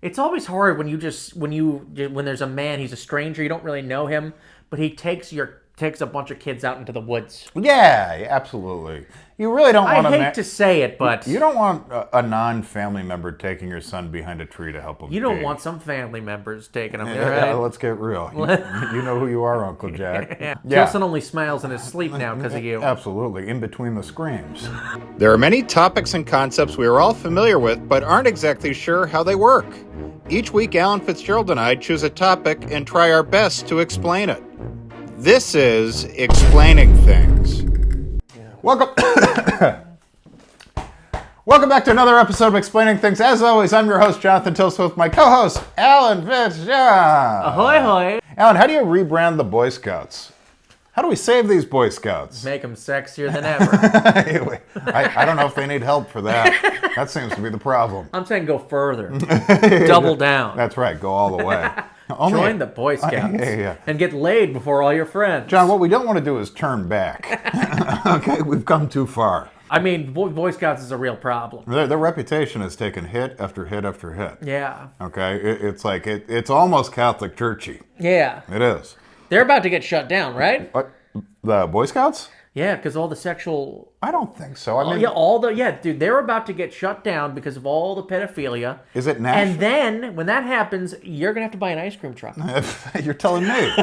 It's always hard when when there's a man, he's a stranger, you don't really know him, but he takes a bunch of kids out into the woods. Yeah, absolutely. You really don't want I hate to say it, but you don't want a non-family member taking your son behind a tree to help him. You don't want some family members taking him. Yeah, Right? let's get real. You know who you are, Uncle Jack. Yeah. Wilson only smiles in his sleep now because of you. Absolutely, in between the screams. There are many topics and concepts we are all familiar with, but aren't exactly sure how they work. Each week, Alan Fitzgerald and I choose a topic and try our best to explain it. This is Explaining Things. Welcome. Welcome back to another episode of Explaining Things. As always, I'm your host, Jonathan Tilson, with my co-host, Alan Fitzgerald. Ahoy, hoy. Alan, how do you rebrand the Boy Scouts? How do we save these Boy Scouts? Make them sexier than ever. I don't know if they need help for that. That seems to be the problem. I'm saying go further. Double down. That's right. Go all the way. Join the Boy Scouts. And get laid before all your friends. John, what we don't want to do is turn back. Okay, we've come too far. I mean, Boy Scouts is a real problem. Their reputation has taken hit after hit after hit. Yeah. Okay, it's like, it's almost Catholic churchy. Yeah. It is. They're about to get shut down, right? What? The Boy Scouts? Yeah, because all the sexual... I don't think so. I mean... dude, they're about to get shut down because of all the pedophilia. Is it national? And then, when that happens, you're going to have to buy an ice cream truck. You're telling me.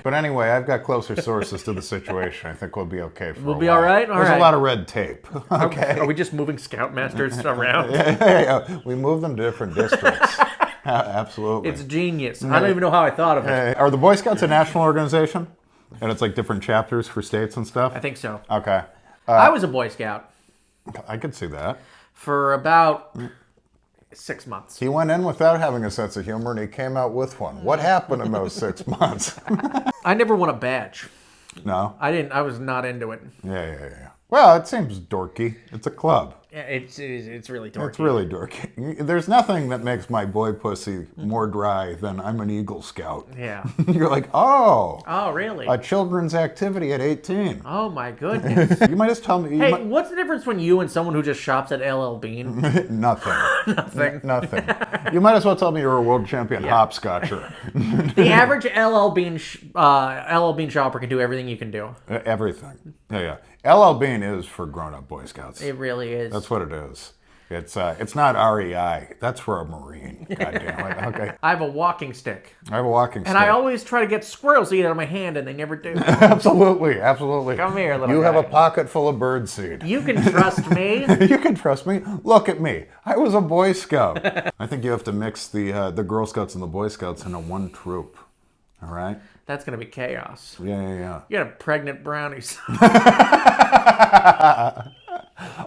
But anyway, I've got closer sources to the situation. I think we'll be okay for a while. We'll be all right? There's a lot of red tape. Okay. Are we just moving Scoutmasters around? Yeah. We move them to different districts. Absolutely. It's genius. I don't even know how I thought of it. Are the Boy Scouts a national organization? And it's like different chapters for states and stuff? I think so. Okay. I was a Boy Scout. I could see that. For about 6 months. He went in without having a sense of humor, and he came out with one. What happened in those 6 months? I never won a badge. No? I didn't. I was not into it. Yeah. Well, it seems dorky. It's a club. Yeah, it's really dorky. It's really dorky. There's nothing that makes my boy pussy more dry than I'm an Eagle Scout. Yeah. You're like, oh. Oh, really? A children's activity at 18. Oh, my goodness. You might just tell me. Hey, what's the difference between you and someone who just shops at LL Bean? Nothing. Nothing. You might as well tell me you're a world champion hopscotcher. The average LL Bean shopper can do everything you can do. Everything. Yeah. LL Bean is for grown-up Boy Scouts. It really is. That's what it is. It's not REI. That's for a Marine. God damn it. Okay. I have a walking stick. I have a walking stick. And I always try to get squirrels to eat out of my hand, and they never do. Absolutely. Come here, little guy. You have a pocket full of birdseed. You can trust me. You can trust me. Look at me. I was a Boy Scout. I think you have to mix the Girl Scouts and the Boy Scouts into one troop. All right? That's going to be chaos. Yeah. You got pregnant brownies.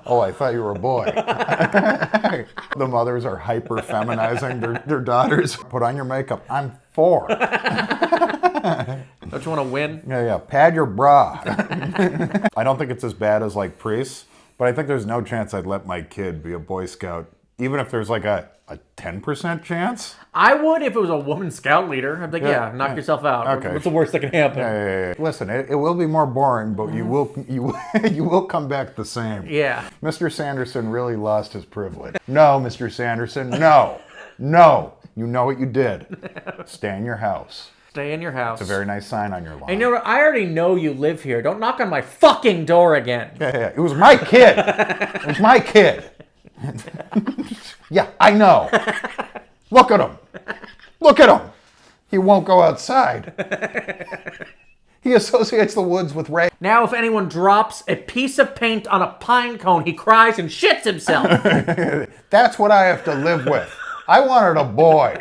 Oh, I thought you were a boy. The mothers are hyper-feminizing their daughters. Put on your makeup. I'm 4. Don't you want to win? Yeah. Pad your bra. I don't think it's as bad as like priests, but I think there's no chance I'd let my kid be a Boy Scout, even if there's like a 10% chance. I would if it was a woman scout leader. I'd be like, knock yourself out. Okay. What's the worst that can happen? Yeah. Listen, it will be more boring, but you will come back the same. Yeah. Mr. Sanderson really lost his privilege. No, Mr. Sanderson, no. You know what you did. Stay in your house. Stay in your house. It's a very nice sign on your lawn. And you know what? I already know you live here. Don't knock on my fucking door again. Yeah. It was my kid. It was my kid. Yeah, I know. Look at him. He won't go outside. He associates the woods with rape. Now if anyone drops a piece of paint on a pine cone, he cries and shits himself. That's what I have to live with. I wanted a boy.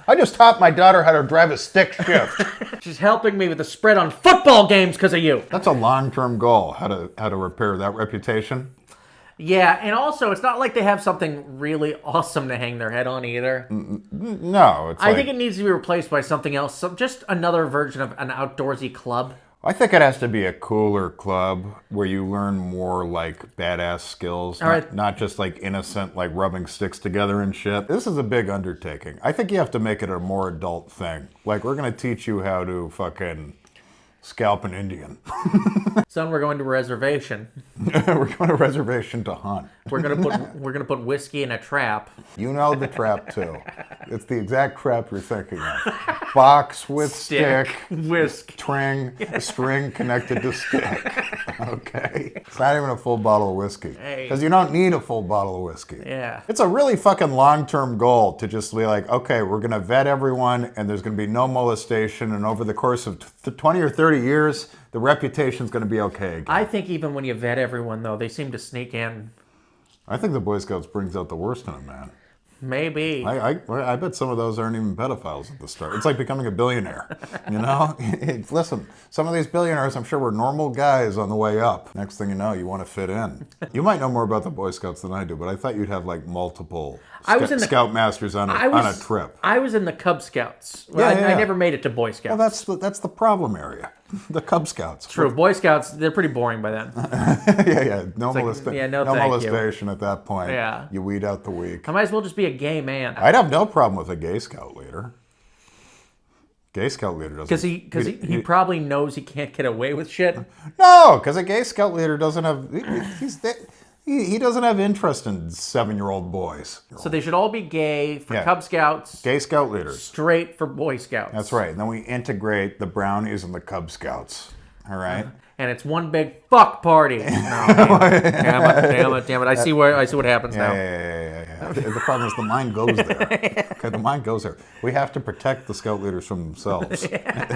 I just taught my daughter how to drive a stick shift. She's helping me with the spread on football games because of you. That's a long-term goal, how to repair that reputation. Yeah, and also, it's not like they have something really awesome to hang their head on either. No, I think it needs to be replaced by something else. Just another version of an outdoorsy club. I think it has to be a cooler club where you learn more like badass skills, not just like innocent like rubbing sticks together and shit. This is a big undertaking. I think you have to make it a more adult thing. Like we're gonna teach you how to fucking scalp an Indian. Son, we're going to a reservation. We're going to a reservation to hunt. We're gonna put whiskey in a trap. You know the trap too. It's the exact trap you're thinking of. Box with stick, whisk, string connected to stick. Okay. It's not even a full bottle of whiskey. Hey. Because you don't need a full bottle of whiskey. Yeah. It's a really fucking long-term goal to just be like, okay, we're going to vet everyone and there's going to be no molestation, and over the course of 20 or 30 years, the reputation's going to be okay again. I think even when you vet everyone, though, they seem to sneak in. I think the Boy Scouts brings out the worst in a man. Maybe. I bet some of those aren't even pedophiles at the start. It's like becoming a billionaire, you know? Listen, some of these billionaires, I'm sure, were normal guys on the way up. Next thing you know, you want to fit in. You might know more about the Boy Scouts than I do, but I thought you'd have like multiple Scoutmasters on a trip. I was in the Cub Scouts. Yeah, I never made it to Boy Scouts. Well, that's the problem area. The Cub Scouts. True. Boy Scouts, they're pretty boring by then. Yeah. No molestation at that point. Yeah. You weed out the weak. I might as well just be a gay man. I'd have no problem with a gay scout leader. Gay scout leader doesn't. Because he probably knows he can't get away with shit. No, because a gay scout leader doesn't have. He doesn't have interest in 7-year-old boys. So they should all be gay for Yeah. Cub Scouts. Gay scout leaders. Straight for Boy Scouts. That's right. And then we integrate the brownies and the Cub Scouts. All right. And it's one big fuck party. No, damn it. I see what happens now. Yeah. The problem is the mind goes there. Okay, the mind goes there. We have to protect the scout leaders from themselves.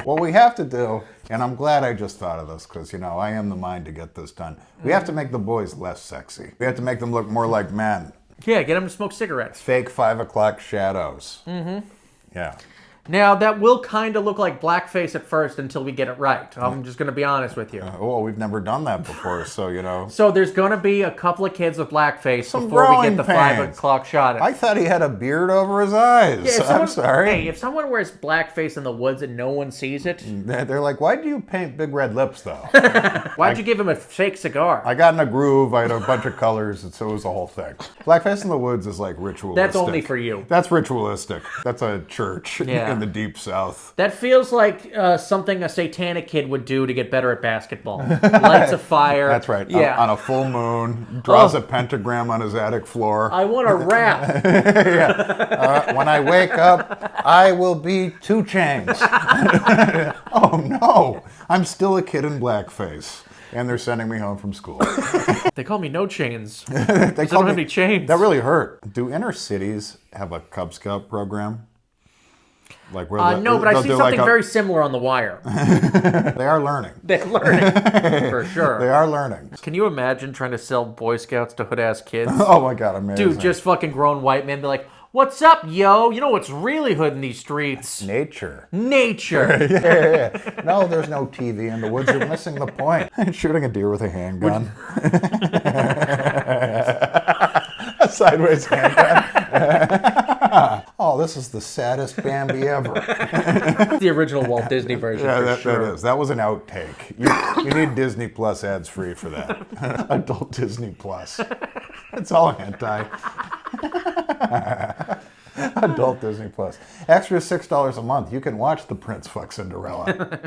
What we have to do, and I'm glad I just thought of this because, I am the mind to get this done. We have to make the boys less sexy. We have to make them look more like men. Yeah, get them to smoke cigarettes. Fake 5 o'clock shadows. Mm-hmm. Yeah. Now, that will kind of look like blackface at first until we get it right. I'm just going to be honest with you. Well, we've never done that before, so, So there's going to be a couple of kids with blackface Some before we growing get the pains. 5 o'clock shot. I thought he had a beard over his eyes. I'm sorry. Hey, if someone wears blackface in the woods and no one sees it, They're like, why'd you paint big red lips, though? why'd you give him a fake cigar? I got in a groove. I had a bunch of colors, and so it was the whole thing. Blackface in the woods is like ritualistic. That's only for you. That's ritualistic. That's a church in the deep south. That feels like something a satanic kid would do to get better at basketball. Lights a fire. That's right. Yeah. On a full moon, draws a pentagram on his attic floor. I want to rap. When I wake up, I will be 2 Chainz. Oh no, I'm still a kid in blackface. And they're sending me home from school. They call me No Chains. They don't have any chains. That really hurt. Do inner cities have a Cub Scout program? Like where no, but I see something very similar on The Wire. They are learning. They're learning, for sure. They are learning. Can you imagine trying to sell Boy Scouts to hood-ass kids? Oh my God, amazing. Dude, just fucking grown white men be like, what's up, yo? You know what's really hood in these streets? Nature. Nature. No, there's no TV in the woods. You're missing the point. Shooting a deer with a handgun. A sideways handgun. Oh, this is the saddest Bambi ever. The original Walt Disney version, that sure. That was an outtake. You need Disney Plus ads free for that. Adult Disney Plus. It's all hentai. Adult Disney Plus. Extra $6 a month. You can watch The Prince Fuck Cinderella.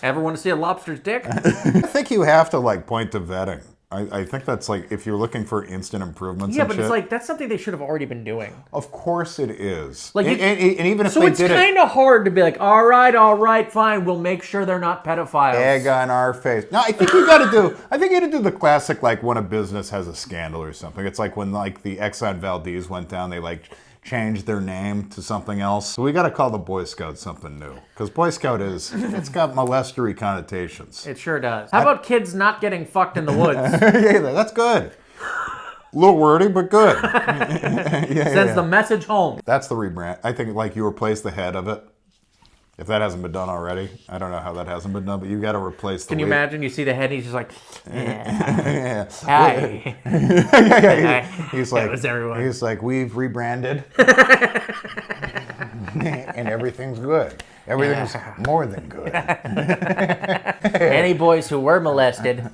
Ever want to see a lobster's dick? I think you have to point to vetting. I think that's if you're looking for instant improvements. Yeah, and but shit, it's that's something they should have already been doing. Of course it is. And even if so they it's did kind of hard to be like, all right, fine, we'll make sure they're not pedophiles. Egg on our face. No, I think you got to do. I think you got to do the classic when a business has a scandal or something. It's like when the Exxon Valdez went down. They changed their name to something else. So we got to call the Boy Scout something new. Because Boy Scout it's got molestery connotations. It sure does. How about kids not getting fucked in the woods? Yeah, that's good. A little wordy, but good. Sends the message home. That's the rebrand. I think you replace the head of it. If that hasn't been done already, I don't know how that hasn't been done, but you got to replace the. Can you imagine? You see the head, he's just like, yeah. Hi. He's like, was everyone. He's like, we've rebranded, and everything's good. Everything's more than good. Any boys who were molested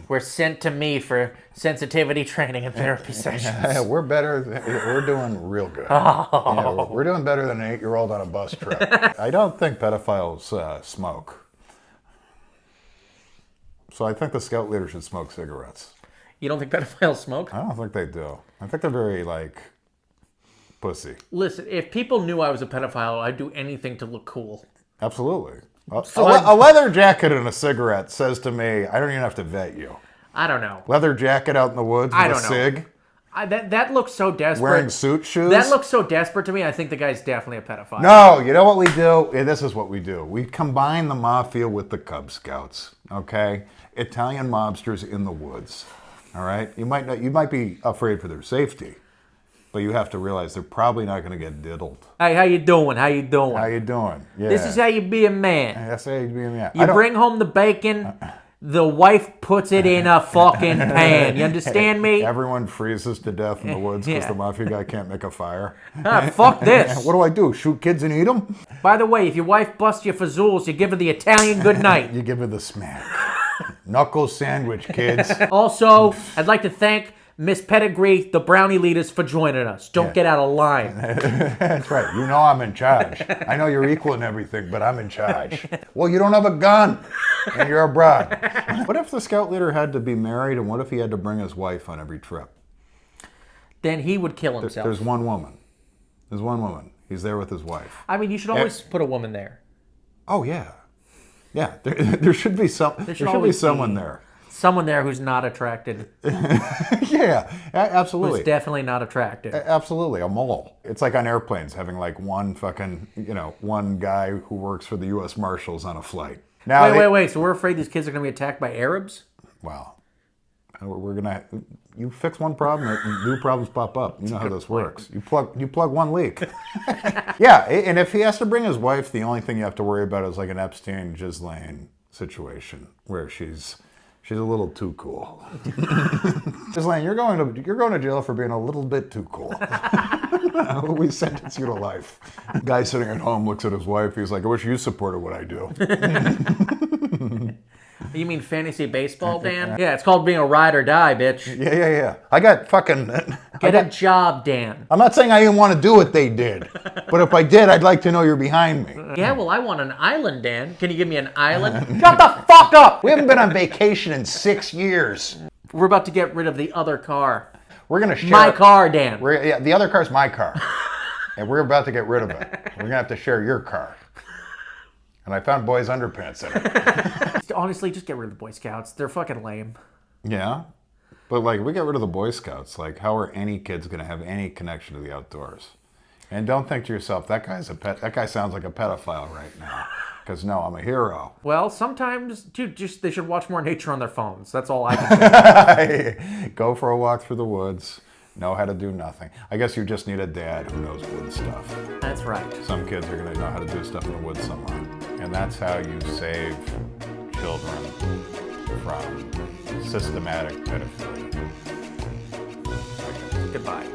were sent to me for sensitivity training and therapy sessions. We're better. We're doing real good. Oh. Yeah, we're doing better than an 8-year-old on a bus trip. I don't think pedophiles smoke. So I think the scout leader should smoke cigarettes. You don't think pedophiles smoke? I don't think they do. I think they're very, like, pussy. Listen, if people knew I was a pedophile, I'd do anything to look cool. Absolutely. So A leather jacket and a cigarette says to me, I don't even have to vet you. I don't know. Leather jacket out in the woods with I a don't know. cig. That looks so desperate. Wearing suit shoes. That looks so desperate to me. I think the guy's definitely a pedophile. No, you know what we do? Yeah, this is what we do. We combine the mafia with the Cub Scouts, okay? Italian mobsters in the woods, all right? You might be afraid for their safety, but you have to realize they're probably not going to get diddled. Hey, how you doing? How you doing? How you doing? Yeah. This is how you be a man. That's how you be a man. You bring home the bacon, the wife puts it in a fucking pan. You understand me? Everyone freezes to death in the woods because the mafia guy can't make a fire. Fuck this. What do I do? Shoot kids and eat them? By the way, if your wife busts you for Zools, you give her the Italian good night. You give her the smack. Knuckle sandwich, kids. Also, I'd like to thank Miss Pedigree, the brownie leaders, for joining us. Don't get out of line. That's right. You know I'm in charge. I know you're equal in everything, but I'm in charge. Well, you don't have a gun, and you're a broad. What if the scout leader had to be married, and what if he had to bring his wife on every trip? Then he would kill himself. There's one woman. There's one woman. He's there with his wife. I mean, you should always put a woman there. Oh, yeah. Yeah, there should be there should be someone there. Someone there who's not attracted. Yeah, absolutely. Who's definitely not attracted. Absolutely, a mole. It's like on airplanes, having like one guy who works for the U.S. Marshals on a flight. Now Wait. So we're afraid these kids are going to be attacked by Arabs? Wow. You fix one problem, new problems pop up. You know how this works. You plug one leak. Yeah, and if he has to bring his wife, the only thing you have to worry about is like an Epstein, Ghislaine situation where she's a little too cool. Ghislaine, you're going to jail for being a little bit too cool. We sentence you to life. Guy sitting at home looks at his wife. He's like, I wish you supported what I do. You mean fantasy baseball, Dan? Yeah, it's called being a ride or die, bitch. Yeah. I got fucking... Get a job, Dan. I'm not saying I didn't want to do what they did, but if I did, I'd like to know you're behind me. Yeah, well, I want an island, Dan. Can you give me an island? Shut the fuck up! We haven't been on vacation in 6 years. We're about to get rid of the other car. We're going to share... My car, Dan. The other car's my car, and we're about to get rid of it. We're going to have to share your car. And I found boys' underpants in it. Honestly, just get rid of the Boy Scouts. They're fucking lame. Yeah? But, like, we get rid of the Boy Scouts. Like, how are any kids going to have any connection to the outdoors? And don't think to yourself, that guy sounds like a pedophile right now. Because, no, I'm a hero. Well, sometimes, dude, they should watch more nature on their phones. That's all I can say. Go for a walk through the woods. Know how to do nothing. I guess you just need a dad who knows wood stuff. That's right. Some kids are going to know how to do stuff in the woods somehow. And that's how you save children from systematic pedophilia. Goodbye.